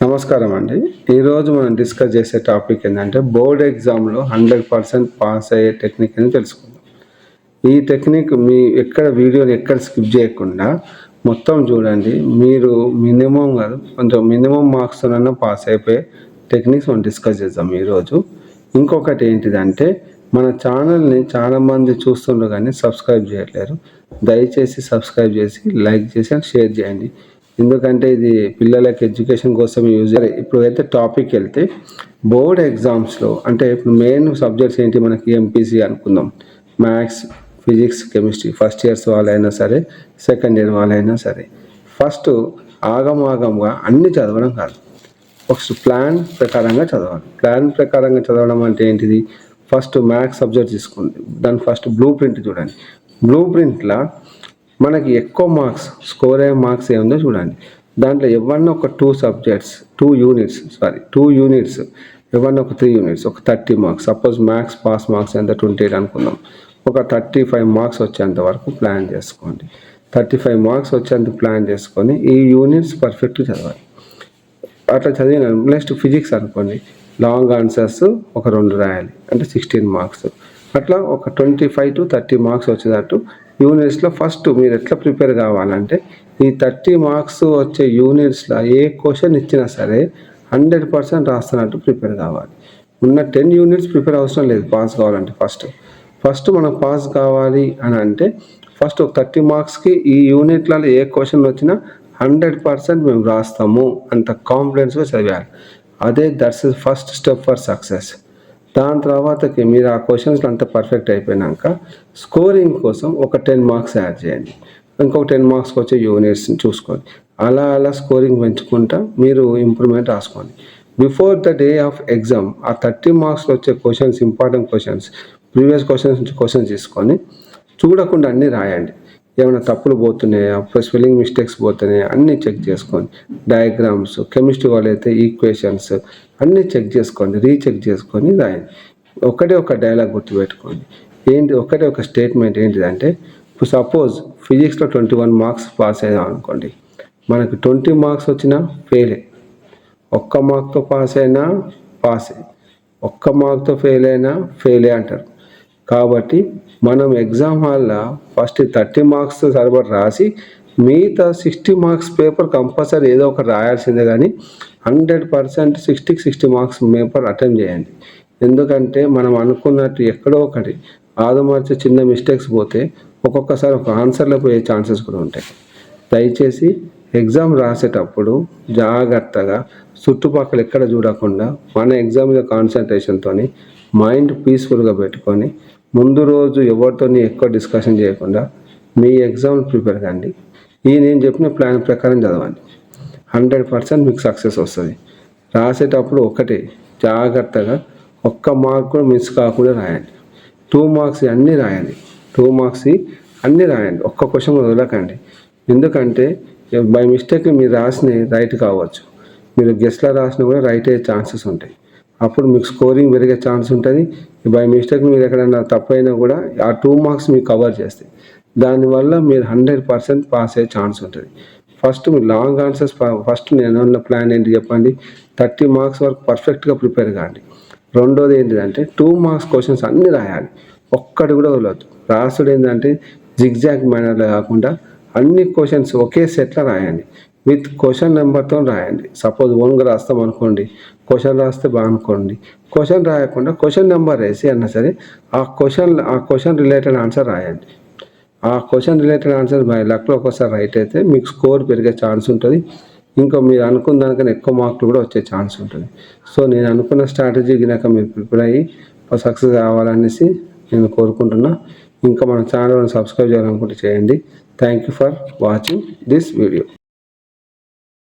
నమస్కారం అండి. ఈరోజు మనం డిస్కస్ చేసే టాపిక్ ఏంటంటే బోర్డ్ ఎగ్జామ్లో 100% పాస్ అయ్యే టెక్నిక్ అని తెలుసుకుందాం. ఈ టెక్నిక్ మీ వీడియోని ఎక్కడ స్కిప్ చేయకుండా మొత్తం చూడండి. మీరు మినిమం కాదు కొంచెం మినిమం మార్క్స్తోనన్నా పాస్ అయిపోయే టెక్నిక్స్ మనం డిస్కస్ చేద్దాం ఈరోజు. ఇంకొకటి ఏంటిదంటే మన ఛానల్ని చాలామంది చూస్తుండ్రు కానీ సబ్స్క్రైబ్ చేయట్లేరు. దయచేసి సబ్స్క్రైబ్ చేసి లైక్ చేసి షేర్ చేయండి. ఎందుకంటే ఇది పిల్లలకి ఎడ్యుకేషన్ కోసం యూజ్. ఇప్పుడు అయితే టాపిక్ వెళ్తే బోర్డ్ ఎగ్జామ్స్లో అంటే ఇప్పుడు మెయిన్ సబ్జెక్ట్స్ ఏంటి మనకి ఎంపీసీ అనుకుందాం. Maths, physics, chemistry first years వాళ్ళైనా సరే సెకండ్ ఇయర్ వాళ్ళైనా సరే ఫస్ట్ ఆగంగా అన్ని చదవడం కాదు. ఫస్ట్ ప్లాన్ ప్రకారంగా చదవాలి. ప్లాన్ ప్రకారంగా చదవడం అంటే ఏంటిది? ఫస్ట్ మ్యాథ్స్ సబ్జెక్ట్ తీసుకోండి. దాని ఫస్ట్ బ్లూ ప్రింట్ చూడండి. బ్లూ ప్రింట్లో మనకి ఎక్కువ మార్క్స్ స్కోర్ అయ్యే మార్క్స్ ఏముందో చూడండి. దాంట్లో ఎవరన్నా ఒక 2 యూనిట్స్ ఎవరన్నా ఒక 3 యూనిట్స్ ఒక 30 marks. Suppose maths pass marks ఎంత 28 అనుకుందాం. ఒక 35 మార్క్స్ వచ్చేంత వరకు ప్లాన్ చేసుకోండి. 35 మార్క్స్ వచ్చేంత ప్లాన్ చేసుకొని ఈ యూనిట్స్ పర్ఫెక్ట్ చదవాలి. అట్లా చదివిన నెక్స్ట్ ఫిజిక్స్ అనుకోండి. లాంగ్ ఆన్సర్స్ ఒక 2 రాయాలి అంటే 16 మార్క్స్. అట్లా ఒక 25 to 30 మార్క్స్ వచ్చేటట్టు యూనిట్స్లో ఫస్ట్ మీరు ఎట్లా ప్రిపేర్ కావాలంటే ఈ 30 మార్క్స్ వచ్చే యూనిట్స్లో ఏ క్వశ్చన్ ఇచ్చినా సరే 100% రాస్తున్నట్టు ప్రిపేర్ కావాలి. ఉన్న 10 యూనిట్స్ ప్రిపేర్ అవసరం లేదు పాస్ కావాలంటే. ఫస్ట్ మనం పాస్ కావాలి అని అంటే ఫస్ట్ ఒక 30 మార్క్స్కి ఈ యూనిట్లలో ఏ క్వశ్చన్ వచ్చినా 100% మేము రాస్తాము అంత కాన్ఫిడెన్స్గా చదివాలి. That's first step for success. దాని తర్వాతకి మీరు ఆ క్వశ్చన్స్లో అంత పర్ఫెక్ట్ అయిపోయినాక స్కోరింగ్ కోసం ఒక 10 మార్క్స్ యాడ్ చేయండి. ఇంకొక 10 మార్క్స్కి వచ్చే యూనిట్స్ని చూసుకోండి. అలా స్కోరింగ్ పెంచుకుంటా మీరు ఇంప్రూవ్మెంట్ రాసుకోండి. Before the day of exam ఆ 30 మార్క్స్లో వచ్చే questions, important questions, previous questions నుంచి క్వశ్చన్స్ తీసుకొని చూడకుండా అన్నీ రాయండి. ఏమైనా తప్పులు పోతున్నాయా, స్పెల్లింగ్ మిస్టేక్స్ పోతున్నాయా అన్నీ చెక్ చేసుకోండి. డయాగ్రామ్స్, కెమిస్ట్రీ వాళ్ళైతే ఈక్వేషన్స్ అన్నీ చెక్ చేసుకోండి. రీచెక్ చేసుకొని రాయండి. ఒక డైలాగ్ గుర్తుపెట్టుకోండి. ఒక స్టేట్మెంట్ ఏంటిదంటే ఇప్పుడు సపోజ్ ఫిజిక్స్లో 21 మార్క్స్ పాస్ అయ్యాం అనుకోండి. మనకి 20 మార్క్స్ వచ్చినా ఫెయిలే. 1 మార్క్తో పాస్ అయినా పాసే, 1 మార్క్తో ఫెయిల్ అయినా ఫెయిలే అంటారు. కాబట్టి మనం ఎగ్జామ్ హాల్లో ఫస్ట్ 30 మార్క్స్ సరిపడి రాసి మిగతా 60 మార్క్స్ పేపర్ కంపల్సరీ ఏదో ఒకటి రాయాల్సిందే. కానీ 100% 60 మార్క్స్ పేపర్ అటెంప్ట్ చేయండి. ఎందుకంటే మనం అనుకున్నట్టు ఎక్కడో ఒకటి ఆదమర్చి చిన్న మిస్టేక్స్ పోతే ఒక్కొక్కసారి ఒక ఆన్సర్లో పోయే ఛాన్సెస్ కూడా ఉంటాయి. దయచేసి ఎగ్జామ్ రాసేటప్పుడు జాగ్రత్తగా చుట్టుపక్కల ఎక్కడ చూడకుండా మన ఎగ్జామ్ మీద కాన్సన్ట్రేషన్తో మైండ్ పీస్ఫుల్గా పెట్టుకొని ముందు రోజు ఎవరితో ఎక్కువ డిస్కషన్ చేయకుండా మీ ఎగ్జామ్ ప్రిపేర్ కండి. నేను చెప్పిన ప్లాన్ ప్రకారం చదవండి. 100% మీకు సక్సెస్ వస్తుంది. రాసేటప్పుడు ఒకటే జాగ్రత్తగా 1 మార్క్ కూడా మిస్ కాకుండా రాయండి. 2 మార్క్స్ అన్నీ రాయండి. 2 మార్క్స్ అన్నీ రాయండి. ఒక్క క్వశ్చన్ వదలకండి. ఎందుకంటే బై మిస్టేక్ మీరు రాసినవి రైట్ కావచ్చు. మీరు గెస్ట్లో రాసినా కూడా రైట్ అయ్యే ఛాన్సెస్ ఉంటాయి. అప్పుడు మీకు స్కోరింగ్ పెరిగే ఛాన్స్ ఉంటుంది. బై మిస్టేక్ మీరు ఎక్కడైనా తప్పైనా కూడా ఆ 2 మార్క్స్ మీకు కవర్ చేస్తాయి. దానివల్ల మీరు 100% పాస్ అయ్యే ఛాన్స్ ఉంటుంది. ఫస్ట్ మీరు లాంగ్ ఆన్సర్స్ ఫస్ట్ నేను ఉన్న ప్లాన్ ఏంటి చెప్పండి. 30 మార్క్స్ వరకు పర్ఫెక్ట్గా ప్రిపేర్ కాండి. రెండోది ఏంటిదంటే 2 మార్క్స్ క్వశ్చన్స్ అన్నీ రాయాలి. ఒక్కటి కూడా వదలవద్దు. రాసుడు ఏంటంటే జిగ్జాగ్ మేనర్లో కాకుండా అన్ని క్వశ్చన్స్ ఒకే సెట్లో రాయండి. విత్ క్వశ్చన్ నెంబర్తో రాయండి. సపోజ్ ఓన్గా రాస్తాం అనుకోండి, క్వశ్చన్ రాస్తే బాగా అనుకోండి. క్వశ్చన్ రాయకుండా క్వశ్చన్ నెంబర్ వేసి అన్నా సరే ఆ క్వశ్చన్ రిలేటెడ్ ఆన్సర్ రాయండి. ఆ క్వశ్చన్ రిలేటెడ్ ఆన్సర్ బై లక్లో ఒకసారి రైట్ అయితే మీకు స్కోర్ పెరిగే ఛాన్స్ ఉంటుంది. ఇంకా మీరు అనుకున్న దానికన్నా ఎక్కువ మార్కులు కూడా వచ్చే ఛాన్స్ ఉంటుంది. సో నేను అనుకున్న స్ట్రాటజీ కనుక మీరు ప్రిపేర్ అయ్యి సక్సెస్ కావాలనేసి నేను కోరుకుంటున్నా. ఇంకా మన ఛానల్ని సబ్స్క్రైబ్ చేయాలనుకుంటే చేయండి. Thank you for watching this video.